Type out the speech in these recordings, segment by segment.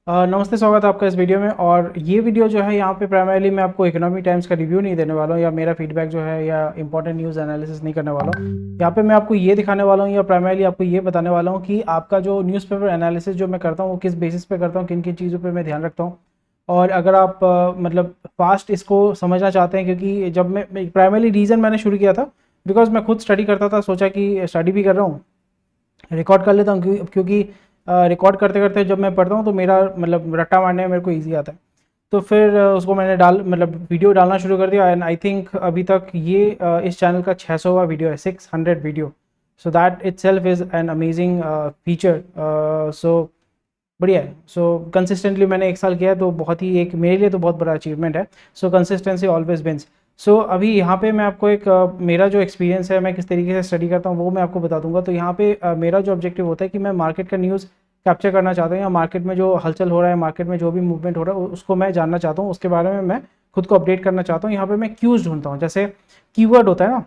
नमस्ते, स्वागत है आपका इस वीडियो में। और ये वीडियो जो है यहाँ पे प्राइमरीली मैं आपको इकोनॉमिक टाइम्स का रिव्यू नहीं देने वाला हूँ या मेरा फीडबैक जो है या इंपॉर्टेंट न्यूज़ एनालिसिस नहीं करने वाला हूँ। यहाँ पे मैं आपको ये दिखाने वाला हूँ या प्राइमरीली आपको ये बताने वाला हूँ कि आपका जो न्यूज़पेपर एनालिसिस जो मैं करता हूँ वो किस बेसिस पे करता हूँ, किन किन चीज़ों पर मैं ध्यान रखता हूँ। और अगर आप मतलब फास्ट इसको समझना चाहते हैं, क्योंकि जब मैं प्राइमरी रीज़न मैंने शुरू किया था बिकॉज मैं खुद स्टडी करता था, सोचा कि स्टडी भी कर रहा हूँ, रिकॉर्ड कर लेता हूँ क्योंकि रिकॉर्ड करते करते जब मैं पढ़ता हूँ तो मेरा मतलब रट्टा मारने में मेरे को ईजी आता है। तो फिर उसको मैंने मतलब वीडियो डालना शुरू कर दिया। एंड आई थिंक अभी तक ये इस चैनल का 600वां वीडियो है, 600 video. So that itself is an amazing feature. So बढ़िया है। सो कंसिस्टेंटली मैंने 1 साल किया है, तो बहुत ही एक मेरे लिए तो बहुत बड़ा अचीवमेंट है। So consistency always wins. So अभी यहाँ पे मैं आपको एक मेरा जो एक्सपीरियंस है, मैं किस तरीके से स्टडी करता हूँ वो मैं आपको बता दूंगा। तो यहाँ पे मेरा जो ऑब्जेक्टिव होता है कि मैं मार्केट का न्यूज़ कैप्चर करना चाहता हूँ, या मार्केट में जो हलचल हो रहा है, मार्केट में जो भी मूवमेंट हो रहा है उसको मैं जानना चाहता हूँ, उसके बारे में मैं खुद को अपडेट करना चाहता हूँ। यहाँ पे मैं क्यूज़ ढूंढता हूँ, जैसे कीवर्ड होता है ना।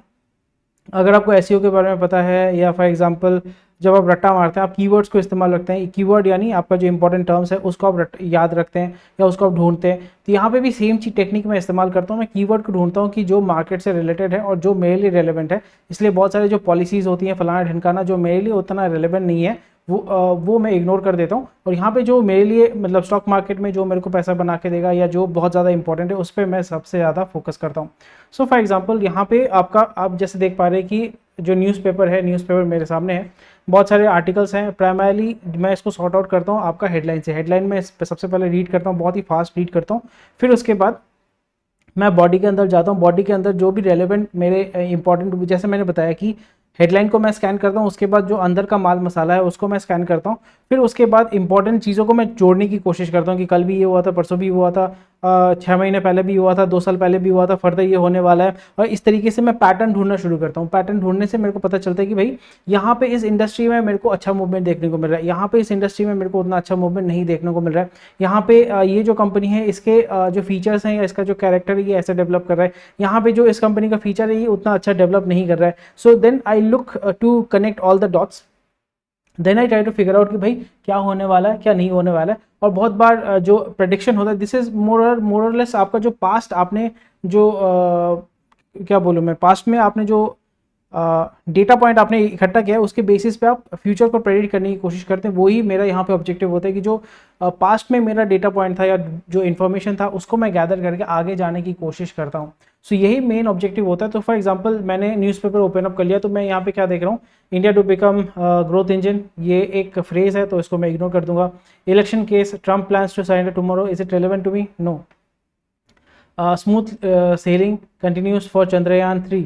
अगर आपको एसईओ के बारे में पता है, या फॉर एग्जांपल जब आप रट्टा मारते हैं आप कीवर्ड्स को इस्तेमाल रखते हैं। कीवर्ड यानी आपका जो इंपॉर्टेंट टर्म्स है उसको आप याद रखते हैं या उसको आप ढूंढते हैं। तो यहाँ पे भी सेम चीज टेक्निक मैं इस्तेमाल करता हूँ। मैं कीवर्ड को ढूंढता हूँ कि जो मार्केट से रिलेटेड है और जो मेरे लिए रेलेवेंट है। इसलिए बहुत सारे जो पॉलिसीज़ होती हैं फलाना ढिमकाना, जो मेरे लिए उतना रेलेवेंट नहीं है वो मैं इग्नोर कर देता हूँ। और यहाँ पे जो मेरे लिए मतलब स्टॉक मार्केट में जो मेरे को पैसा बना के देगा या जो बहुत ज़्यादा इंपॉर्टेंट है उस पर मैं सबसे ज़्यादा फोकस करता हूँ। सो फॉर एग्जांपल यहाँ पे आप जैसे देख पा रहे हैं कि जो न्यूज़पेपर है, न्यूज़पेपर मेरे सामने है, बहुत सारे आर्टिकल्स हैं। प्राइमरली मैं इसको सॉर्ट आउट करता हूँ आपका हेडलाइन से। हेडलाइन में सबसे पहले रीड करता हूँ, बहुत ही फास्ट रीड करता हूँ। फिर उसके बाद मैं बॉडी के अंदर जाता हूँ। बॉडी के अंदर जो भी रेलेवेंट मेरे इंपॉर्टेंट, जैसे मैंने बताया कि हेडलाइन को मैं स्कैन करता हूँ, उसके बाद जो अंदर का माल मसाला है उसको मैं स्कैन करता हूँ। फिर उसके बाद इंपॉर्टेंट चीज़ों को मैं जोड़ने की कोशिश करता हूँ कि कल भी ये हुआ था, परसों भी हुआ था, 6 महीने पहले भी हुआ था, 2 साल पहले भी हुआ था, फर्दर ये होने वाला है। और इस तरीके से मैं पैटर्न ढूंढना शुरू करता हूँ। पैटर्न ढूंढने से मेरे को पता चलता है कि भाई यहाँ पे इस इंडस्ट्री में मेरे को अच्छा मूवमेंट देखने को मिल रहा है, यहाँ पे इस इंडस्ट्री में मेरे को उतना अच्छा मूवमेंट नहीं देखने को मिल रहा है। यहाँ पे ये जो कंपनी है इसके जो फीचर्स हैं या इसका जो कैरेक्टर है ये ऐसे डेवलप कर रहा है, यहाँ पे जो इस कंपनी का फीचर है ये उतना अच्छा डेवलप नहीं कर रहा है। So then I look to connect all the dots. Then I try to figure out कि भाई क्या होने वाला है, क्या नहीं होने वाला है। और बहुत बार जो प्रेडिक्शन होता है, दिस इज मोरलेस आपका जो पास्ट आपने जो क्या बोलूँ मैं, पास्ट में आपने जो डेटा पॉइंट आपने इकट्ठा किया है उसके बेसिस पे आप फ्यूचर को प्रेडिक्ट करने की कोशिश करते हैं। वही मेरा यहाँ पे ऑब्जेक्टिव होता है कि जो पास्ट में मेरा डेटा पॉइंट था या जो इन्फॉर्मेशन था उसको मैं गैदर करके आगे जाने की कोशिश करता हूँ। सो यही मेन ऑब्जेक्टिव होता है। तो फॉर एग्जांपल मैंने न्यूज़पेपर ओपन अप कर लिया, तो मैं यहाँ पे क्या देख रहा हूँ, India to become growth engine, ये एक फ्रेज है तो इसको मैं इग्नोर कर दूंगा। Election case, Trump plans to surrender tomorrow, is it relevant to me? No. Smooth sailing continues for Chandrayaan 3,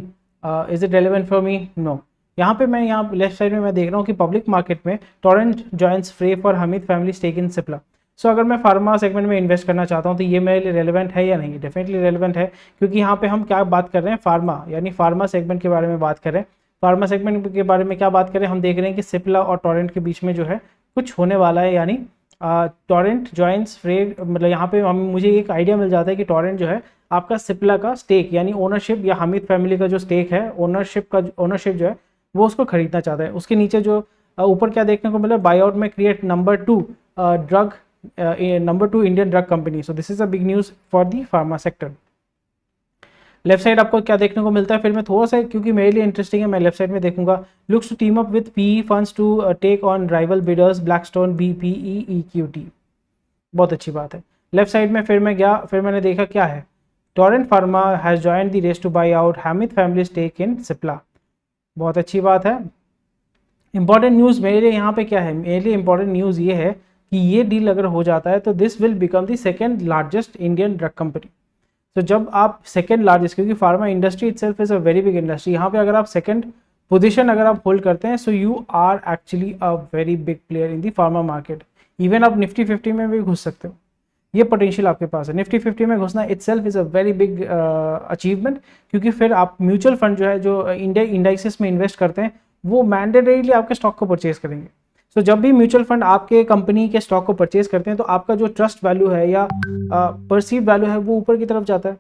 is it relevant for me? No. यहाँ पे मैं यहाँ लेफ्ट साइड में मैं देख रहा हूँ कि पब्लिक मार्केट में Torrent joins fray for Hamied family stake in Cipla. So अगर मैं फार्मा सेगमेंट में इन्वेस्ट करना चाहता हूँ तो ये मेरे लिए रेलेवेंट है या नहीं? डेफिनेटली रेलेवेंट है, क्योंकि यहाँ पे हम क्या बात कर रहे हैं, फार्मा यानी फार्मा सेगमेंट के बारे में बात कर रहे हैं। फार्मा सेगमेंट के बारे में क्या बात करें, हम देख रहे हैं कि सिप्ला और टोरेंट के बीच में जो है कुछ होने वाला है, यानी टोरेंट जॉइंस फ्रेड, मतलब यहाँ पे मुझे एक आइडिया मिल जाता है कि टोरेंट जो है आपका सिप्ला का स्टेक यानी ओनरशिप, या हमीद फैमिली का जो स्टेक है, ओनरशिप जो है वो उसको खरीदना चाहता है। उसके नीचे जो ऊपर क्या देखने को मिला, बाई आउट में create number 2 Indian drug company. So this is a big news for the pharma sector. Left side आपको क्या देखने को मिलता है, फिर मैं थोड़ा सा, क्योंकि मेरे लिए इंटरेस्टिंग है, मैं लेफ्ट साइड में देखूंगा। Looks to team up with PE funds to take on rival bidders Blackstone BPE equity. बहुत अच्छी बात है। लेफ्ट साइड में फिर मैं गया, फिर मैंने देखा क्या है, Torrent Pharma has joined the race to buy out Hamied family stake in Cipla. बहुत अच्छी बात है। इंपॉर्टेंट न्यूज़ मेरे लिए यहाँ पे क्या है, मेरे लिए इंपॉर्टेंट न्यूज़ ये है कि ये डील अगर हो जाता है तो this will become the second largest Indian drug company. तो जब आप सेकेंड लार्जेस्ट, क्योंकि pharma industry itself is a very big industry, यहाँ पे अगर आप सेकेंड पोजीशन अगर आप होल्ड करते हैं, so you are actually a very big player in the pharma market. Even आप निफ्टी 50 में भी घुस सकते हो, ये पोटेंशियल आपके पास है। निफ्टी 50 में घुसना itself is a very big achievement, क्योंकि फिर आप म्यूचुअल फंड जो है जो इंडाइसिस में इन्वेस्ट करते हैं वो मैंडेटरीली आपके स्टॉक को परचेज करेंगे। तो जब भी म्यूचुअल फंड आपके कंपनी के स्टॉक को परचेज करते हैं तो आपका जो ट्रस्ट वैल्यू है या परसीव वैल्यू है वो ऊपर की तरफ जाता है,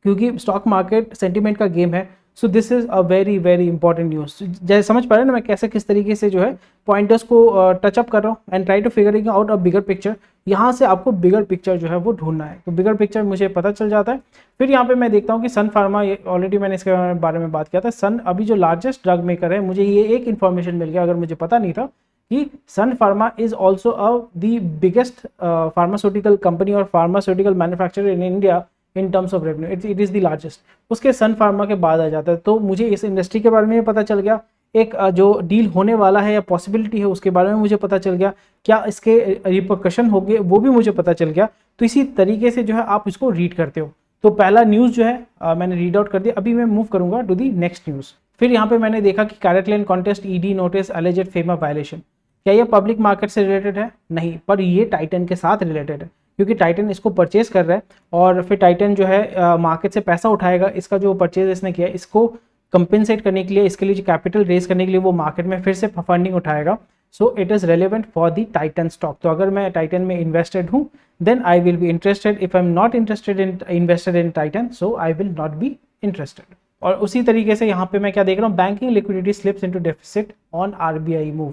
क्योंकि स्टॉक मार्केट सेंटीमेंट का गेम है। सो this is a very very important news. जैसे समझ पा रहे हैं ना मैं कैसे किस तरीके से जो है पॉइंटर्स को टचअप कर रहा हूँ and try to figuring out a bigger picture. यहाँ से आपको बिगर पिक्चर जो है वो ढूंढना है, तो बिगर पिक्चर मुझे पता चल जाता है। फिर यहाँ पे मैं देखता हूँ कि सन फार्मा, ऑलरेडी मैंने इसके बारे में बात किया था, सन अभी जो लार्जेस्ट ड्रग मेकर है, मुझे ये एक इन्फॉर्मेशन मिल गया, अगर मुझे पता नहीं था, कि Sun Pharma is also the biggest pharmaceutical company और pharmaceutical manufacturer in India in terms of revenue, it is the largest. उसके सन फार्मा के बाद आ जाता है। तो मुझे इस इंडस्ट्री के बारे में पता चल गया, एक जो डील होने वाला है या पॉसिबिलिटी है उसके बारे में मुझे पता चल गया, क्या इसके रिपरकशन होंगे वो भी मुझे पता चल गया। तो इसी तरीके से जो है आप इसको रीड करते हो। तो पहला न्यूज़ जो है मैंने रीड आउट कर दिया। अभी मैं मूव करूंगा टू दी नेक्स्ट न्यूज़। फिर यहाँ पे मैंने देखा कि CaratLane contests ED notice alleged FEMA violation. क्या ये पब्लिक मार्केट से रिलेटेड है? नहीं, पर ये टाइटन के साथ रिलेटेड है, क्योंकि टाइटन इसको परचेज कर रहा है और फिर टाइटन जो है मार्केट से पैसा उठाएगा। इसका जो परचेज इसने किया इसको कंपेंसेट करने के लिए, इसके लिए जो कैपिटल रेज करने के लिए वो मार्केट में फिर से फंडिंग उठाएगा। So it is relevant for the Titan stock. तो अगर मैं टाइटन में इन्वेस्टेड हूँ then I will be interested. If I am not interested in invested in Titan so I will not be interested. और उसी तरीके से यहाँ पे मैं क्या देख रहा हूँ, banking liquidity slips into deficit on RBI move.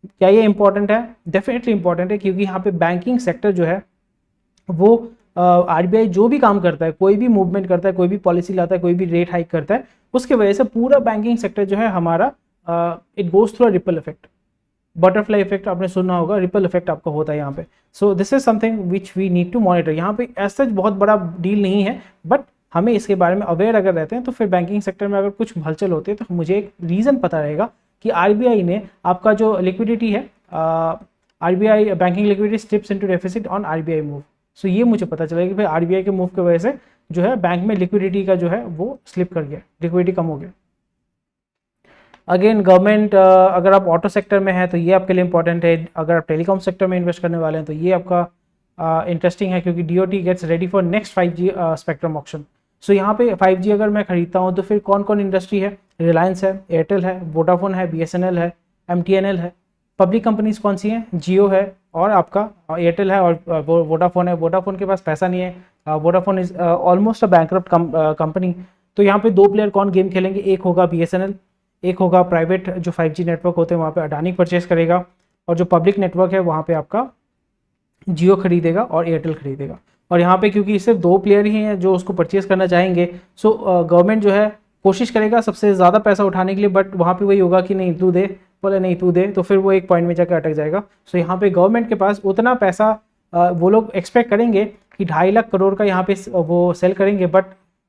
क्या ये इंपॉर्टेंट है? डेफिनेटली इंपॉर्टेंट है, क्योंकि यहाँ पे बैंकिंग सेक्टर जो है वो आरबीआई जो भी काम करता है, कोई भी मूवमेंट करता है, कोई भी पॉलिसी लाता है, कोई भी रेट हाइक करता है, उसके वजह से पूरा बैंकिंग सेक्टर जो है हमारा it goes through a ripple effect. Butterfly effect आपने सुना होगा, रिपल इफेक्ट आपका होता है यहाँ पे। So this is something which we need to monitor. यहाँ पे ऐसा बहुत बड़ा डील नहीं है, बट हमें इसके बारे में अवेयर अगर रहते हैं तो फिर बैंकिंग सेक्टर में अगर कुछ हलचल होती है तो मुझे एक रीज़न पता रहेगा कि आरबीआई ने आपका जो लिक्विडिटी है, RBI banking liquidity slips into deficit on RBI move. So ये मुझे पता चलेगा कि भाई आरबीआई के मूव की वजह से जो है बैंक में लिक्विडिटी का जो है वो स्लिप कर गया, लिक्विडिटी कम हो गया। अगेन गवर्नमेंट, अगर आप ऑटो सेक्टर में है तो ये आपके लिए इंपॉर्टेंट है। अगर आप टेलीकॉम सेक्टर में इन्वेस्ट करने वाले हैं तो ये आपका इंटरेस्टिंग है, क्योंकि DOT gets ready for next 5G spectrum auction. So यहाँ पे 5G अगर मैं खरीदता हूँ तो फिर कौन कौन इंडस्ट्री है? रिलायंस है, एयरटेल है, वोडाफोन है, बीएसएनएल है, एमटीएनएल है। पब्लिक कंपनीज कौन सी हैं? जियो है और आपका एयरटेल है और वोडाफोन है। वोडाफोन के पास पैसा नहीं है, Vodafone is almost a bankrupt company. तो यहाँ पे दो प्लेयर कौन गेम खेलेंगे? एक होगा बीएसएनएल, एक होगा प्राइवेट जो 5G नेटवर्क होते हैं वहाँ पे अडानी परचेस करेगा, और जो पब्लिक नेटवर्क है वहाँ पे आपका जियो खरीदेगा और एयरटेल खरीदेगा। और यहाँ पे क्योंकि सिर्फ दो प्लेयर ही हैं जो उसको परचेस करना चाहेंगे, सो गवर्नमेंट जो है कोशिश करेगा सबसे ज़्यादा पैसा उठाने के लिए, बट वहाँ पे वही होगा कि नहीं तू दे, बोले नहीं तू दे, तो फिर वो एक पॉइंट में जाकर अटक जाएगा। सो यहाँ पे गवर्नमेंट के पास उतना पैसा वो लोग एक्सपेक्ट करेंगे कि 2.5 लाख करोड़ का यहाँ पे वो सेल करेंगे, but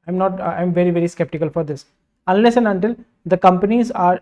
I am very very sceptical for this unless and until the companies are.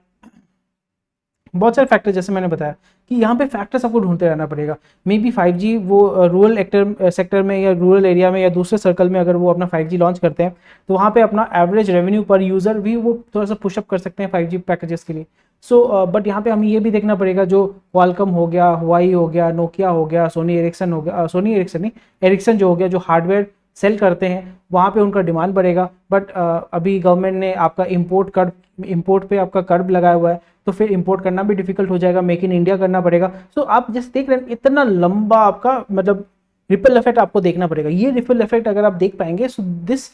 बहुत सारे फैक्टर जैसे मैंने बताया कि यहाँ पे फैक्टर्स आपको ढूंढते रहना पड़ेगा। मे बी 5G वो रूरल सेक्टर में या रूरल एरिया में या दूसरे सर्कल में अगर वो अपना 5G लॉन्च करते हैं तो वहाँ पे अपना एवरेज रेवेन्यू पर यूज़र भी वो थोड़ा सा पुशअप कर सकते हैं 5G पैकेजेस के लिए। सो बट यहाँ पे हमें ये भी देखना पड़ेगा, जो क्वालकॉम हो गया, हुआई हो गया, नोकिया हो गया, सोनी एरिक्सन हो गया, सोनी एरिक्सन नहीं एरिक्सन जो हो गया, जो हार्डवेयर सेल करते हैं वहाँ पे उनका डिमांड बढ़ेगा। बट अभी गवर्नमेंट ने आपका इम्पोर्ट पे आपका कर्ब लगाया हुआ है, तो फिर इंपोर्ट करना भी डिफिकल्ट हो जाएगा, मेक इन इंडिया करना पड़ेगा। सो आप जैसे देख रहे हैं इतना लंबा आपका मतलब रिपल इफेक्ट आपको देखना पड़ेगा। ये रिपल इफेक्ट अगर आप देख पाएंगे so this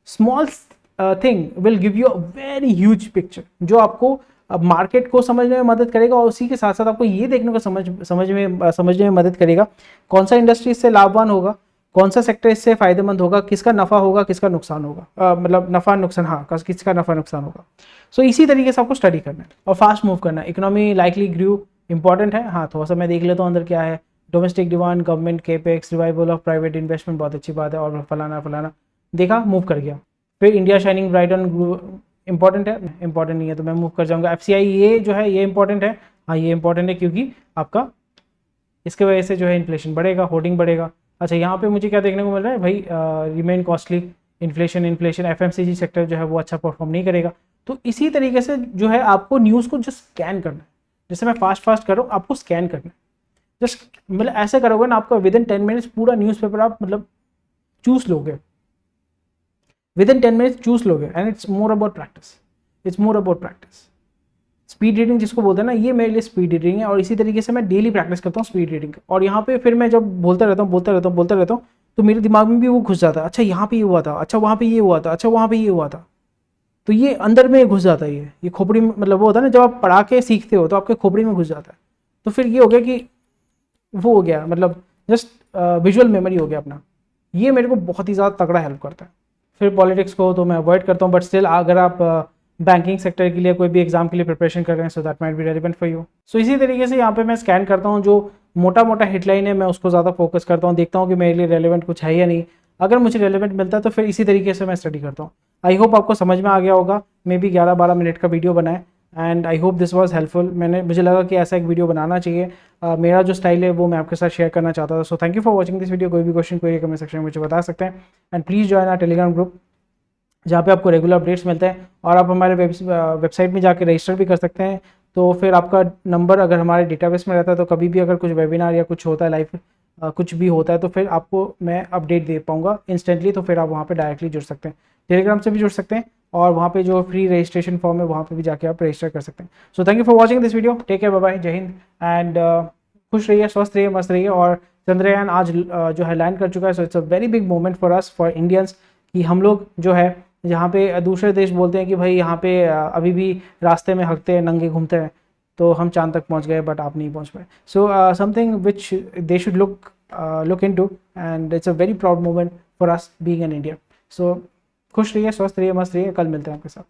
small thing will give you a very huge picture, जो आपको मार्केट को समझने में मदद करेगा और उसी के साथ साथ आपको ये देखने को समझने में मदद करेगा कौन सा इंडस्ट्री इससे लाभवान होगा, कौन सा सेक्टर इससे फायदेमंद होगा, किसका नफा होगा, किसका नुकसान होगा, मतलब नफा नुकसान, हाँ किसका नफा नुकसान होगा। सो इसी तरीके से आपको स्टडी करना है और फास्ट मूव करना है। इकोनॉमी लाइकली ग्रू इंपॉर्टेंट है, हाँ थोड़ा सा मैं देख लेता हूँ अंदर क्या है। Domestic demand, government capex, revival of private investment, बहुत अच्छी बात है, और फलाना देखा मूव कर गया। फिर India shining bright on grow important है, इंपॉर्टेंट नहीं है तो मैं मूव कर जाऊँगा। FCI ये जो है ये इंपॉर्टेंट है, हाँ ये इंपॉर्टेंट है क्योंकि आपका इसके वजह से जो है इन्फ्लेशन बढ़ेगा, होर्डिंग बढ़ेगा। अच्छा यहाँ पे मुझे क्या देखने को मिल रहा है भाई, remain costly, inflation, FMCG sector जो है वो अच्छा परफॉर्म नहीं करेगा। तो इसी तरीके से जो है आपको न्यूज़ को जस्ट स्कैन करना है, जैसे मैं फास्ट कर रहा हूँ आपको स्कैन करना है। जस्ट मतलब ऐसे करोगे ना आपका विद इन 10 मिनट्स पूरा न्यूज़पेपर आप मतलब चूस लोगे, विद इन 10 मिनट्स चूस लोगे। And it's more about practice, speed reading जिसको बोलते हैं ना, ये मेरे लिए स्पीड रीडिंग है। और इसी तरीके से मैं डेली प्रैक्टिस करता हूँ स्पीड रीडिंग। और यहाँ पे फिर मैं जब बोलता रहता हूँ तो मेरे दिमाग में भी वो घुस जाता है, अच्छा यहाँ पे ये हुआ था, अच्छा वहाँ पे ये हुआ था, अच्छा वहाँ पे ये हुआ था, तो ये अंदर में घुस जाता है। ये खोपड़ी में, मतलब वो होता है ना जब आप पढ़ा के सीखते हो तो आपके खोपड़ी में घुस जाता है। तो फिर ये हो गया कि वो हो गया, मतलब जस्ट विजुअल मेमोरी हो गया अपना, ये मेरे को बहुत ही ज़्यादा तगड़ा हेल्प करता है। फिर पॉलिटिक्स को तो मैं अवॉइड करता हूँ, बट स्टिल अगर आप बैंकिंग सेक्टर के लिए कोई भी एग्जाम के लिए प्रिपरेशन कर रहे हैं, so that might be relevant for you. So इसी तरीके से यहाँ पे मैं स्कैन करता हूँ, जो मोटा मोटा हेडलाइन है मैं उसको ज़्यादा फोकस करता हूँ, देखता हूँ कि मेरे लिए रेलिवेंट कुछ है या नहीं। अगर मुझे रेलिवेंट मिलता है तो फिर इसी तरीके से मैं स्टडी करता हूँ। आई होप आपको समझ में आ गया होगा। मे बी 11-12 मिनट का वीडियो बनाए and I hope this was helpful. मुझे लगा कि ऐसा एक वीडियो बनाना चाहिए। मेरा जो स्टाइल है वो मैं आपके साथ शेयर करना चाहता था। सो thank you for watching this video. कोई भी क्वेश्चन कोई कमेंट सेक्शन में मुझे बता सकते हैं and please join our Telegram group, जहाँ पे आपको रेगुलर अपडेट्स मिलते हैं। और आप हमारे वेबसाइट में जाके रजिस्टर भी कर सकते हैं, तो फिर आपका नंबर अगर हमारे डेटाबेस में रहता है तो कभी भी अगर कुछ वेबिनार या कुछ होता है लाइव कुछ भी होता है तो फिर आपको मैं अपडेट दे पाऊंगा इंस्टेंटली। तो फिर आप वहाँ पे डायरेक्टली जुड़ सकते हैं, टेलीग्राम से भी जुड़ सकते हैं, और वहाँ पे जो फ्री रजिस्ट्रेशन फॉर्म है वहाँ पे भी जाके आप रजिस्टर कर सकते हैं। So thank you for watching this video. Take care, bye bye, जय हिंद एंड खुश रहिए, स्वस्थ रहिए, मस्त रहिए। और चंद्रयान आज जो है लैंड कर चुका है, so it's a very big moment for us, for Indians, कि हम लोग जो है जहाँ पे दूसरे देश बोलते हैं कि भाई यहाँ पे अभी भी रास्ते में हकते हैं, नंगे घूमते हैं, तो हम चांद तक पहुँच गए बट आप नहीं पहुँच पाए। So something which they should look into and it's a very proud moment for us being an India. So खुश रहिए, स्वस्थ रहिए, मस्त रहिए। कल मिलते हैं आपके साथ।